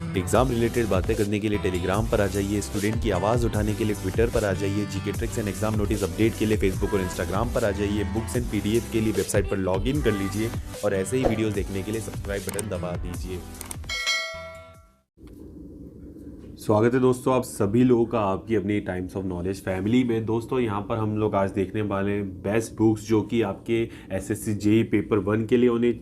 Exam related बातें करने के लिए टेलीग्राम पर आ जाइए, स्टूडेंट की आवाज़ उठाने के लिए ट्विटर पर आ जाइए, GK tricks and exam notice update के लिए फेसबुक और इंस्टाग्राम पर आ जाइए, बुक्स एंड पीडीएफ के लिए वेबसाइट पर लॉगिन कर लीजिए और ऐसे ही वीडियोस देखने के लिए सब्सक्राइब बटन दबा दीजिए। स्वागत है दोस्तों आप सभी लोगों का आपकी अपनी टाइम्स ऑफ नॉलेज फैमिली में। दोस्तों यहाँ पर हम लोग आज देखने वाले बेस्ट बुक्स जो कि आपके एसएससी जेईई पेपर 1 के लिए होने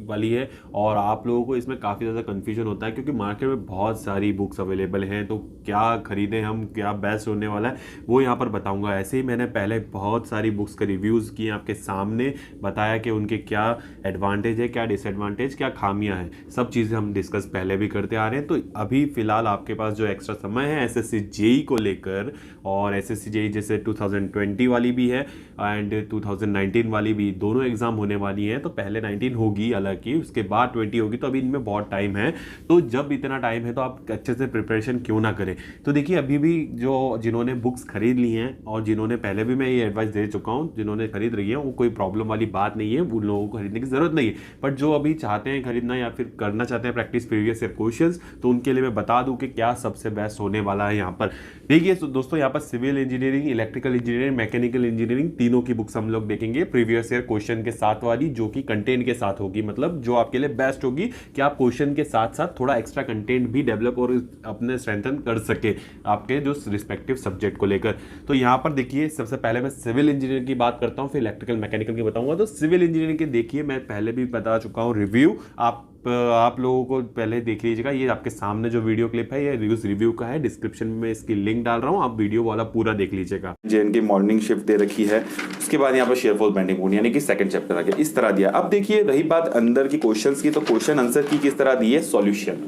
वाली है। और आप लोगों को इसमें काफ़ी ज़्यादा कन्फ्यूजन होता है क्योंकि मार्केट में बहुत सारी बुक्स अवेलेबल हैं, तो क्या खरीदें हम, क्या बेस्ट होने वाला है वो यहाँ पर बताऊंगा। ऐसे ही मैंने पहले बहुत सारी बुक्स का रिव्यूज़ किए, आपके सामने बताया कि उनके क्या एडवांटेज है, क्या डिसएडवांटेज, क्या खामियां हैं, सब चीज़ें हम डिस्कस पहले भी करते आ रहे हैं। तो अभी फ़िलहाल आपके पास जो एक्स्ट्रा समय है एसएससी जेईई को लेकर, और एसएससी जेईई जैसे 2020 वाली भी है एंड 2019 वाली भी, दोनों एग्ज़ाम होने वाली हैं। तो पहले 19 होगी की, उसके बाद 20 होगी, तो अभी इनमें बहुत टाइम है। तो जब इतना टाइम है तो आप अच्छे से प्रिपरेशन क्यों ना करें। तो देखिए अभी भी जो जिन्होंने बुक्स खरीद ली हैं और जिन्होंने पहले भी मैं ये एडवाइस दे चुका हूँ, जिन्होंने खरीद रही है वो कोई प्रॉब्लम वाली बात नहीं है, उन लोगों को खरीदने की जरूरत नहीं है। बट जो अभी चाहते हैं खरीदना या फिर करना चाहते हैं प्रैक्टिस प्रीवियस ईयर क्वेश्चंस, तो उनके लिए मैं बता दूं कि क्या सबसे बेस्ट होने वाला है। यहाँ पर देखिए दोस्तों, यहाँ पर civil engineering, electrical engineering, mechanical engineering तीनों की बुक्स हम लोग देखेंगे प्रीवियस ईयर क्वेश्चन के साथ वाली, जो कि कंटेंट के साथ होगी। मतलब जो आपके लिए बेस्ट होगी कि आप क्वेश्चन के साथ साथ थोड़ा एक्स्ट्रा कंटेंट भी डेवलप और अपने स्ट्रेंथन कर सके आपके जो रिस्पेक्टिव सब्जेक्ट को लेकर। तो यहाँ पर देखिए सबसे पहले मैं सिविल इंजीनियरिंग की बात करता हूँ, फिर इलेक्ट्रिकल मैकेनिकल की बताऊंगा। तो सिविल इंजीनियरिंग के देखिए मैं पहले भी बता चुका हूँ रिव्यू, आप लोगों को पहले देख लीजिएगा। ये आपके सामने जो वीडियो क्लिप है ये रिव्यू का है, डिस्क्रिप्शन में इसकी लिंक डाल रहा हूँ, आप वीडियो वाला पूरा देख लीजिएगा। जेएन की मॉर्निंग शिफ्ट दे रखी है, उसके बाद यहाँ पर शेयरफॉल बेंडिंग मूड यानी कि सेकंड चैप्टर आ गया, इस तरह दिया। अब देखिए रही बात अंदर की क्वेश्चंस की, तो क्वेश्चन आंसर की किस तरह दी है, सॉल्यूशन।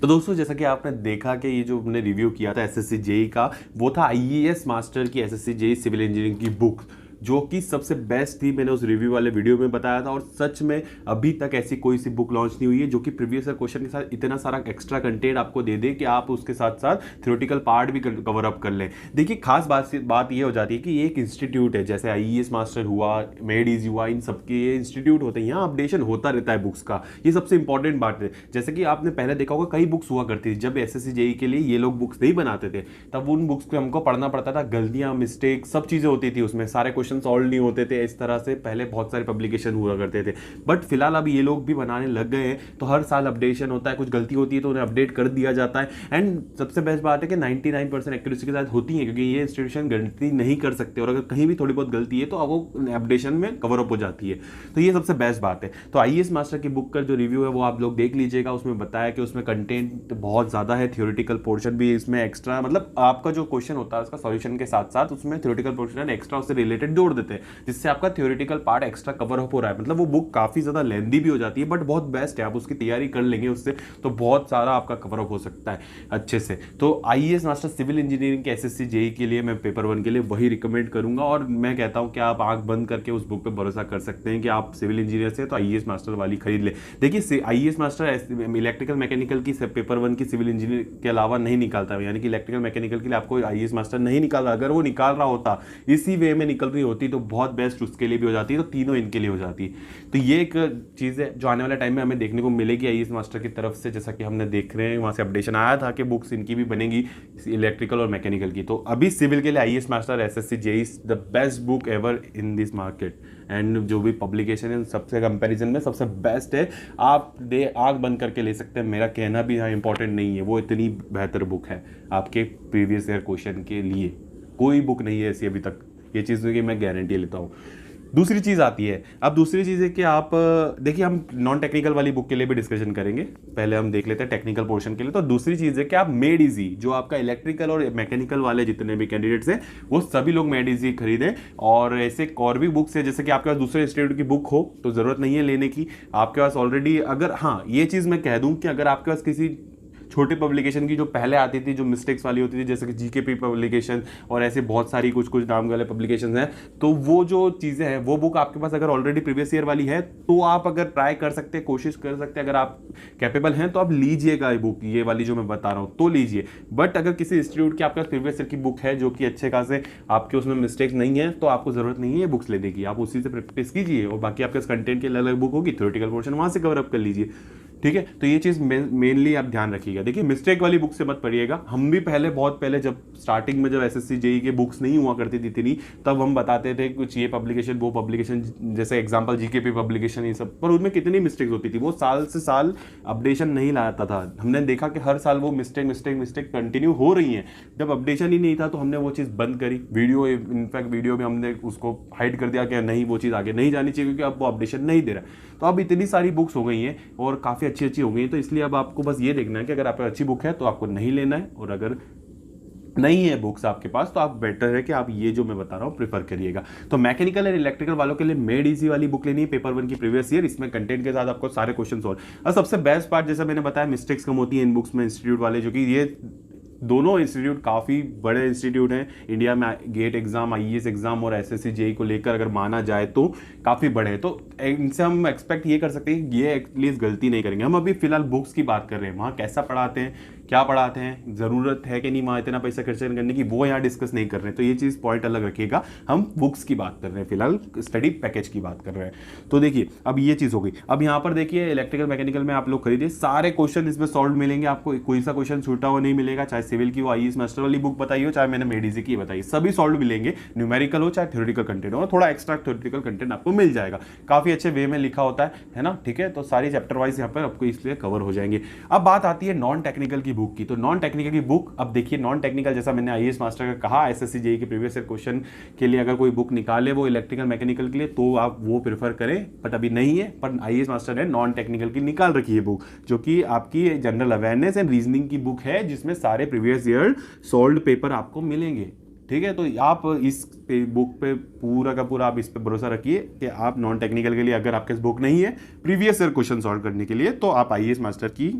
तो दोस्तों जैसा कि आपने देखा कि ये जो हमने रिव्यू किया था एसएससी जेईई का, वो था आईएएस मास्टर की एसएससी जेईई सिविल इंजीनियरिंग की बुक, जो कि सबसे बेस्ट थी। मैंने उस रिव्यू वाले वीडियो में बताया था, और सच में अभी तक ऐसी कोई सी बुक लॉन्च नहीं हुई है जो कि प्रीवियस ईयर क्वेश्चन के साथ इतना सारा एक्स्ट्रा कंटेंट आपको दे दे कि आप उसके साथ साथ थ्योरेटिकल पार्ट भी कवर अप कर लें। देखिए खास बात ये हो जाती है कि ये एक इंस्टीट्यूट है, जैसे आईएएस मास्टर हुआ, मेड इजी हुआ, इन सबके ये इंस्टीट्यूट होते हैं, यहाँ अपडेशन होता रहता है बुक्स का, ये सबसे इंपॉर्टेंट बात है। जैसे कि आपने पहले देखा होगा कई बुक्स हुआ करती थी, जब एसएससी जेईई के लिए ये लोग बुक्स नहीं बनाते थे तब उन बुक्स को हमको पढ़ना पड़ता था, गलतियां, मिस्टेक, सब चीजें होती थी उसमें, सारे क्वेश्चन सॉल्व नहीं होते थे। इस तरह से पहले बहुत सारे पब्लिकेशन हुआ करते थे, बट फिलहाल अब ये लोग भी बनाने लग गए हैं, तो हर साल अपडेशन होता है, कुछ गलती होती है तो उन्हें अपडेट कर दिया जाता है। एंड सबसे बेस्ट बात है कि 99% एक्यूरेसी के साथ होती है, क्योंकि ये इंस्टीट्यूशन गलती नहीं कर सकते, और अगर कहीं भी थोड़ी बहुत गलती है तो अब वो अपडेशन में कवर अप हो जाती है। तो ये सबसे बेस्ट बात है। तो आईएएस मास्टर की बुक का जो रिव्यू है वो आप लोग देख लीजिएगा, उसमें बताया कि उसमें कंटेंट बहुत ज्यादा है, थ्योरेटिकल पोर्शन भी इसमें एक्स्ट्रा, मतलब आपका जो क्वेश्चन होता है उसका सॉल्यूशन के साथ साथ उसमें थ्योरेटिकल पोर्शन एक्स्ट्रा उससे रिलेटेड जोड़ देते हैं, जिससे आपका theoretical part extra cover up हो रहा है। मतलब वो बुक काफी ज्यादा लेंदी भी हो जाती है, बट बहुत बेस्ट है, आप उसकी तैयारी कर लेंगे उससे तो बहुत सारा आपका कवर अप हो सकता है अच्छे से। तो आईएएस मास्टर सिविल इंजीनियरिंग के एसएससी जेईई के लिए मैं पेपर 1 के लिए वही रिकमेंड करूंगा, और मैं कहता हूं कि आप आंख बंद करके उस बुक पे भरोसा कर सकते हैं कि आप सिविल इंजीनियर से तो आईएएस मास्टर वाली खरीद ले। देखिए आईएएस मास्टर इलेक्ट्रिकल मैकेनिकल की पेपर 1 की सिविल इंजीनियर के अलावा नहीं निकालता, यानी कि इलेक्ट्रिकल मैकेनिकल के लिए आपको आईएएस मास्टर नहीं निकाला। अगर वो निकाल रहा होता, इसी वे में निकल रही होती, तो बहुत बेस्ट उसके लिए भी हो जाती है, तो तीनों इनके लिए हो जाती है। तो ये एक चीज़ है जो आने वाले टाइम में हमें देखने को मिलेगी आईएएस मास्टर की तरफ से, जैसा कि हमने देख रहे हैं वहाँ से अपडेशन आया था कि बुक्स इनकी भी बनेगी इलेक्ट्रिकल और मैकेनिकल की। तो अभी सिविल के लिए IAS master SSC JEE the best book ever in this market, and जो भी पब्लिकेशन है सबसे कंपैरिजन में सबसे बेस्ट है। आप आंख बंद करके ले सकते हैं, मेरा कहना भी यहाँ इंपॉर्टेंट नहीं है, वो इतनी बेहतर बुक है आपके प्रीवियस ईयर क्वेश्चन के लिए। कोई बुक नहीं है ऐसी अभी तक, ये चीज़ की मैं गारंटी लेता हूँ। दूसरी चीज़ आती है, अब दूसरी चीज़ है कि आप देखिए हम नॉन टेक्निकल वाली बुक के लिए भी डिस्कशन करेंगे, पहले हम देख लेते हैं टेक्निकल पोर्शन के लिए। तो दूसरी चीज़ है कि आप मेड इजी, जो आपका इलेक्ट्रिकल और मैकेनिकल वाले जितने भी कैंडिडेट्स हैं वो सभी लोग मेड इजी खरीदें। और ऐसे और भी बुक्स है, जैसे कि आपके पास दूसरे इंस्टीट्यूट की बुक हो तो ज़रूरत नहीं है लेने की, आपके पास ऑलरेडी, अगर हाँ ये चीज़ मैं कह दूँ कि अगर आपके पास किसी छोटे पब्लिकेशन की जो पहले आती थी, जो मिस्टेक्स वाली होती थी, जैसे कि जीकेपी पब्लिकेशन और ऐसे बहुत सारी कुछ नाम वाले पब्लिकेशन हैं, तो वो जो चीज़ें हैं वो बुक आपके पास अगर ऑलरेडी प्रीवियस ईयर वाली है तो आप अगर ट्राई कर सकते हैं, कोशिश कर सकते हैं, अगर आप कैपेबल हैं तो आप लीजिएगा ये बुक, ये वाली जो मैं बता रहा हूँ तो लीजिए। बट अगर किसी इंस्टीट्यूट की आपके पास प्रीवियस ईयर की बुक है जो कि अच्छे खासे आपके उसमें मिस्टेक्स नहीं है, तो आपको जरूरत नहीं है ये बुक्स लेने की, आप उसी से प्रैक्टिस कीजिए, और बाकी आपके कंटेंट के अलग अलग बुक होगी, थ्योरेटिकल पोर्शन वहाँ से कवर अप कर लीजिए। ठीक है। तो ये चीज़ मेनली आप ध्यान रखिएगा। देखिए मिस्टेक वाली बुक से मत पढ़िएगा। हम भी पहले बहुत पहले जब स्टार्टिंग में जब एसएससी जेई के बुक्स नहीं हुआ करती थी इतनी, तब हम बताते थे कुछ ये पब्लिकेशन वो पब्लिकेशन, जैसे एग्जांपल जीकेपी पब्लिकेशन ये सब, पर उनमें कितनी मिस्टेक्स होती थी। वो साल से साल अपडेशन नहीं लाता था। हमने देखा कि हर साल वो मिस्टेक कंटिन्यू हो रही है। जब अपडेशन ही नहीं था तो हमने वो चीज़ बंद करी। वीडियो, इनफैक्ट वीडियो में हमने उसको हाइड कर दिया कि नहीं वो चीज़ आगे नहीं जानी चाहिए, क्योंकि अब वो अपडेशन नहीं दे रहा। तो अब इतनी सारी बुक्स हो गई हैं और काफ़ी अच्छी हो गई हैं, तो इसलिए अब आपको बस ये देखना है कि अगर आप अच्छी बुक है तो आपको नहीं लेना है, और अगर नहीं है बुक्स आपके पास तो आप बेटर है कि आप ये जो मैं बता रहा हूँ प्रीफर करिएगा। तो मैकेनिकल और इलेक्ट्रिकल वालों के लिए मेड इजी वाली बुक लेनी है, पेपर 1 की प्रीवियस ईयर। इसमें कंटेंट के साथ आपको सारे क्वेश्चन सॉल्व। और सबसे बेस्ट पार्ट, जैसा मैंने बताया, मिस्टेक्स कम होती हैं इन बुक्स में इंस्टीट्यूट वाले, जो कि ये दोनों इंस्टीट्यूट काफ़ी बड़े इंस्टीट्यूट हैं इंडिया में। गेट एग्जाम, आईएएस एग्जाम और एसएससी जेई को लेकर अगर माना जाए तो काफ़ी बड़े हैं। तो इनसे हम एक्सपेक्ट ये कर सकते हैं कि ये एटलीस्ट गलती नहीं करेंगे। हम अभी फिलहाल बुक्स की बात कर रहे हैं, वहाँ कैसा पढ़ाते हैं, क्या पढ़ाते हैं, ज़रूरत है कि नहीं वहाँ इतना पैसा खर्च करने की, वो यहाँ डिस्कस नहीं कर रहे हैं। तो ये चीज़ पॉइंट अलग रखिएगा। हम बुक्स की बात कर रहे हैं, फिलहाल स्टडी पैकेज की बात कर रहे हैं। तो देखिए अब ये चीज़ हो गई। अब यहाँ पर देखिए इलेक्ट्रिकल मैकेनिकल में आप लोग खरीदिए, सारे क्वेश्चन इसमें सॉल्व मिलेंगे आपको। कोई सा क्वेश्चन छूटा हुआ नहीं मिलेगा, चाहे सिविल की हो, आईएएस मास्टर वाली बुक बताई हो, चाहे मैंने मेडिजी की बताई, सभी सॉल्व मिलेंगे। न्यूमेरिकल हो चाहे थ्योरेटिकल कंटेंट हो, थोड़ा एक्स्ट्रा थ्योरेटिकल कंटेंट आपको मिल जाएगा। काफ़ी अच्छे वे में लिखा होता है ना, ठीक है। तो सारी चैप्टर वाइज यहाँ पर आपको इसलिए कवर हो जाएंगे। अब बात आती है नॉन टेक्निकल की बुक की। तो नॉन टेक्निकल की बुक, अब देखिए नॉन टेक्निकल, जैसा मैंने आईएएस मास्टर का कहा, एसएससी जेईई के प्रीवियस ईयर क्वेश्चन के लिए अगर कोई बुक निकाले वो इलेक्ट्रिकल मैकेनिकल के लिए, तो आप वो प्रेफर करें। बट अभी नहीं है, पर आईएएस मास्टर ने नॉन टेक्निकल की निकाल रखी है बुक, जो कि आपकी जनरल अवेयरनेस एंड रीजनिंग की बुक है, जिसमें सारे प्रीवियस ईयर सॉल्व्ड पेपर आपको मिलेंगे। ठीक है, तो आप इस बुक पे पूरा का पूरा आप इस पे भरोसा रखिए कि आप नॉन टेक्निकल के लिए, अगर आपके पास बुक नहीं है प्रीवियस ईयर क्वेश्चन सॉल्व करने के लिए, तो आप आईएएस मास्टर की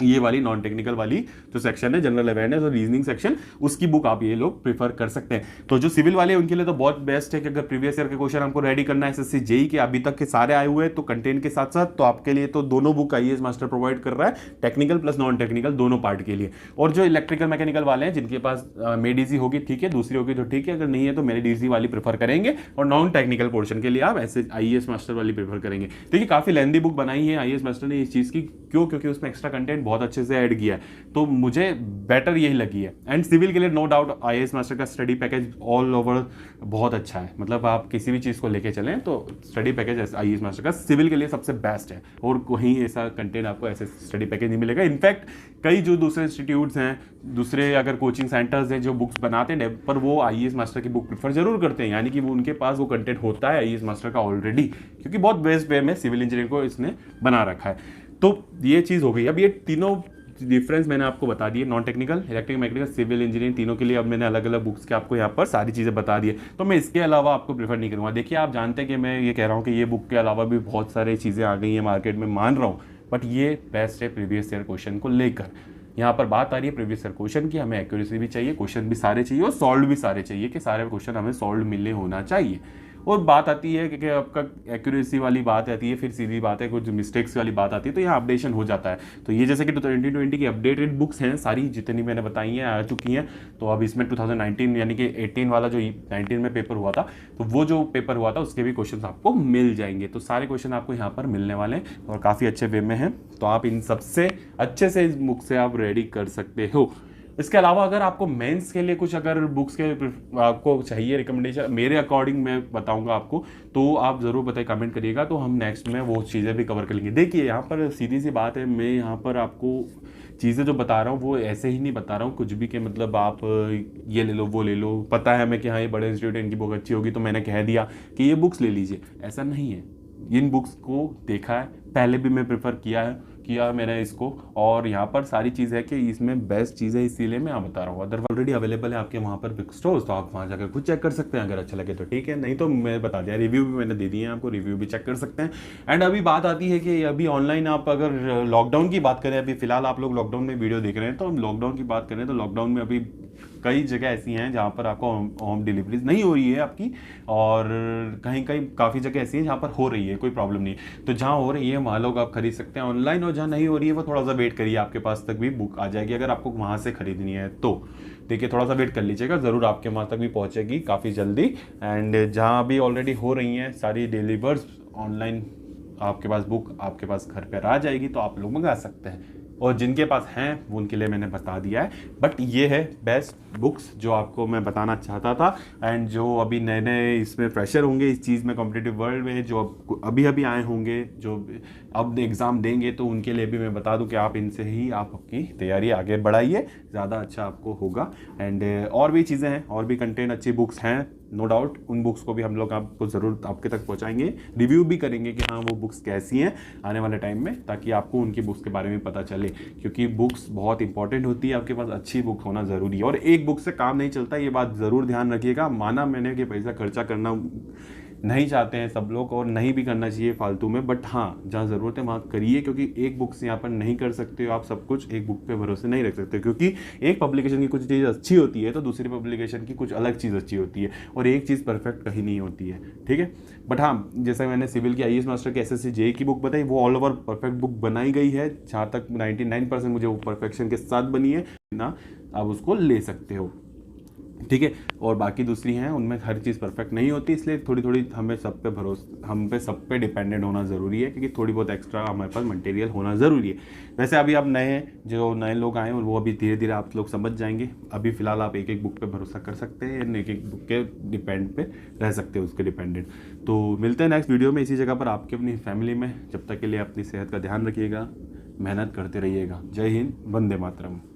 ये वाली नॉन टेक्निकल वाली जो सेक्शन है, जनरल अवेयरनेस और रीजनिंग सेक्शन, उसकी बुक आप ये लोग प्रीफर कर सकते हैं। तो जो सिविल वाले हैं उनके लिए तो बहुत बेस्ट है कि अगर प्रीवियस ईयर के क्वेश्चन हमको रेडी करना है एसएससी जेईई के अभी तक के सारे आए हुए हैं, तो कंटेंट के साथ साथ तो आपके लिए तो दोनों बुक आईएएस मास्टर प्रोवाइड कर रहा है, टेक्निकल प्लस नॉन टेक्निकल दोनों पार्ट के लिए। और जो इलेक्ट्रिकल मैकेनिकल वाले हैं जिनके पास मेडिजी होगी ठीक है, दूसरी होगी तो ठीक है, अगर नहीं है तो मेडिजी वाली प्रेफर करेंगे, और नॉन टेक्निकल पोर्शन के लिए आप ऐसे आईएएस मास्टर वाली प्रेफर करेंगे। देखिए काफी लेंथी बुक बनाई है आईएएस मास्टर ने इस चीज की, क्यों? क्योंकि उसमें एक्स्ट्रा कंटेंट बहुत अच्छे से ऐड किया है, तो मुझे बेटर यही लगी है। एंड सिविल के लिए नो डाउट आईएएस मास्टर का स्टडी पैकेज ऑल ओवर बहुत अच्छा है। मतलब आप किसी भी चीज़ को लेके चलें तो स्टडी पैकेज आईएएस मास्टर का सिविल के लिए सबसे बेस्ट है, और कहीं ऐसा कंटेंट आपको ऐसे स्टडी पैकेज नहीं मिलेगा। इनफैक्ट कई जो दूसरे इंस्टीट्यूट्स हैं, दूसरे अगर कोचिंग सेंटर्स हैं जो बुक्स बनाते हैं, पर वो आईएएस मास्टर की बुक प्रेफर जरूर करते हैं, यानी कि वो उनके पास वो कंटेंट होता है आईएएस मास्टर का ऑलरेडी, क्योंकि बहुत बेस्ट वे में सिविल इंजीनियरिंग को इसने बना रखा है। तो ये चीज़ हो गई। अब ये तीनों डिफरेंस मैंने आपको बता दिए, non technical, electrical, mechanical, civil engineering, तीनों के लिए अब मैंने अलग अलग बुक्स के आपको यहाँ पर सारी चीज़ें बता दी है। तो मैं इसके अलावा आपको प्रेफर नहीं करूँगा। देखिए आप जानते हैं कि मैं ये कह रहा हूँ कि ये बुक के अलावा भी बहुत सारी चीज़ें आ गई हैं मार्केट में, मान रहा हूँ, बट ये बेस्ट है प्रीवियस ईयर क्वेश्चन को लेकर। यहाँ पर बात आ रही है प्रीवियस ईयर क्वेश्चन की, हमें एक्यूरेसी भी चाहिए, क्वेश्चन भी सारे चाहिए और सॉल्व भी सारे चाहिए, कि सारे क्वेश्चन हमें सॉल्व मिलने होना चाहिए। और बात आती है कि आपका एक्यूरेसी वाली बात आती है, फिर सीधी बात है कुछ मिस्टेक्स वाली बात आती है, तो यहाँ अपडेशन हो जाता है। तो ये जैसे कि 2020 की अपडेटेड बुक्स हैं सारी, जितनी मैंने बताई हैं आ चुकी हैं। तो अब इसमें 2019 यानी कि 18 वाला जो 19 में पेपर हुआ था, तो वो जो पेपर हुआ था उसके भी क्वेश्चन आपको मिल जाएंगे। तो सारे क्वेश्चन आपको यहाँ पर मिलने वाले हैं और काफ़ी अच्छे वे में हैं। तो आप इन सबसे अच्छे से इस बुक से आप रेडी कर सकते हो। इसके अलावा अगर आपको मेंस के लिए कुछ अगर बुक्स के आपको चाहिए रिकमेंडेशन, मेरे अकॉर्डिंग मैं बताऊंगा आपको, तो आप ज़रूर बताइए, कमेंट करिएगा, तो हम नेक्स्ट में वो चीज़ें भी कवर कर लेंगे। देखिए यहाँ पर सीधी सी बात है, मैं यहाँ पर आपको चीज़ें जो बता रहा हूँ वो ऐसे ही नहीं बता रहा हूँ कुछ भी, कि मतलब आप ये ले लो वो ले लो, पता है हमें कि हाँ ये बड़े इंस्टीट्यूट इनकी बुक अच्छी होगी तो मैंने कह दिया कि ये बुक्स ले लीजिए, ऐसा नहीं है। इन बुक्स को देखा है, पहले भी मैं प्रेफर किया मैंने इसको, और यहाँ पर सारी चीज़ है कि इसमें बेस्ट चीज़ है, इसीलिए मैं बता रहा हूँ। अदरवाइज ऑलरेडी अवेलेबल है आपके वहाँ पर बुक स्टोर्स, तो आप वहाँ जाकर खुद चेक कर सकते हैं, अगर अच्छा लगे तो ठीक है, नहीं तो मैं बता दिया, रिव्यू भी मैंने दे दिए हैं आपको, रिव्यू भी चेक कर सकते हैं। एंड अभी बात आती है कि अभी ऑनलाइन आप अगर लॉकडाउन की बात करें, अभी फिलहाल आप लोग लॉकडाउन में वीडियो देख रहे हैं, तो हम लॉकडाउन की बात करें तो लॉकडाउन में अभी कई जगह ऐसी हैं जहाँ पर आपको होम डिलीवरीज नहीं हो रही है आपकी, और कहीं कहीं काफ़ी जगह ऐसी हैं जहाँ पर हो रही है, कोई प्रॉब्लम नहीं। तो जहाँ हो रही है वहाँ लोग आप खरीद सकते हैं ऑनलाइन, और जहाँ नहीं हो रही है वो थोड़ा सा वेट करिए, आपके पास तक भी बुक आ जाएगी अगर आपको वहाँ से खरीदनी है तो। देखिए थोड़ा सा वेट कर लीजिएगा, ज़रूर आपके वहाँ तक भी पहुँचेगी काफ़ी जल्दी। एंड जहाँ भी ऑलरेडी हो रही हैं सारी डिलीवर्स ऑनलाइन आपके पास बुक आपके पास घर पर आ जाएगी तो आप लोग मंगा सकते हैं। और जिनके पास हैं वो उनके लिए मैंने बता दिया है। बट ये है बेस्ट बुक्स जो आपको मैं बताना चाहता था। एंड जो अभी नए नए इसमें फ्रेशर होंगे इस चीज़ में, कॉम्पिटिटिव वर्ल्ड में, जो अभी अभी आए होंगे, जो अब एग्ज़ाम देंगे, तो उनके लिए भी मैं बता दूं कि आप इनसे ही आप अपनी तैयारी आगे बढ़ाइए, ज़्यादा अच्छा आपको होगा। एंड और भी चीज़ें हैं, और भी कंटेंट अच्छी बुक्स हैं, नो डाउट। उन बुक्स को भी हम लोग आपको ज़रूर आपके तक पहुंचाएंगे, रिव्यू भी करेंगे कि हाँ वो बुक्स कैसी हैं आने वाले टाइम में, ताकि आपको उनकी बुक्स के बारे में पता चले। क्योंकि बुक्स बहुत इंपॉर्टेंट होती है, आपके पास अच्छी बुक होना ज़रूरी है। और एक बुक से काम नहीं चलता, ये बात ज़रूर ध्यान रखिएगा। माना मैंने कि पैसा खर्चा करना नहीं चाहते हैं सब लोग, और नहीं भी करना चाहिए फालतू में, बट हाँ जहाँ ज़रूरत है वहाँ करिए। क्योंकि एक बुक से यहाँ पर नहीं कर सकते हो आप सब कुछ, एक बुक पे भरोसे नहीं रख सकते। क्योंकि एक पब्लिकेशन की कुछ चीज़ अच्छी होती है तो दूसरी पब्लिकेशन की कुछ अलग चीज़ अच्छी होती है, और एक चीज़ परफेक्ट कहीं नहीं होती है, ठीक है। बट हाँ, जैसे मैंने सिविल की IAS मास्टर की SSC JEE की बुक बताई, वो ऑल ओवर परफेक्ट बुक बनाई गई है। जहाँ तक 99% मुझे वो परफेक्शन के साथ बनी है ना, आप उसको ले सकते हो, ठीक है। और बाकी दूसरी हैं उनमें हर चीज़ परफेक्ट नहीं होती, इसलिए थोड़ी थोड़ी हमें सब पे डिपेंडेंट होना ज़रूरी है, क्योंकि थोड़ी बहुत एक्स्ट्रा हमारे पास मटेरियल होना ज़रूरी है। वैसे अभी आप जो नए लोग आए हैं वो अभी धीरे धीरे आप लोग समझ जाएंगे। अभी फ़िलहाल आप एक एक बुक पे भरोसा कर सकते हैं, एक एक बुक के डिपेंड पे रह सकते हैं, उसके डिपेंडेंट। तो मिलते हैं नेक्स्ट वीडियो में इसी जगह पर आपके अपनी फैमिली में। जब तक के लिए अपनी सेहत का ध्यान रखिएगा, मेहनत करते रहिएगा। जय हिंद, वंदे मातरम।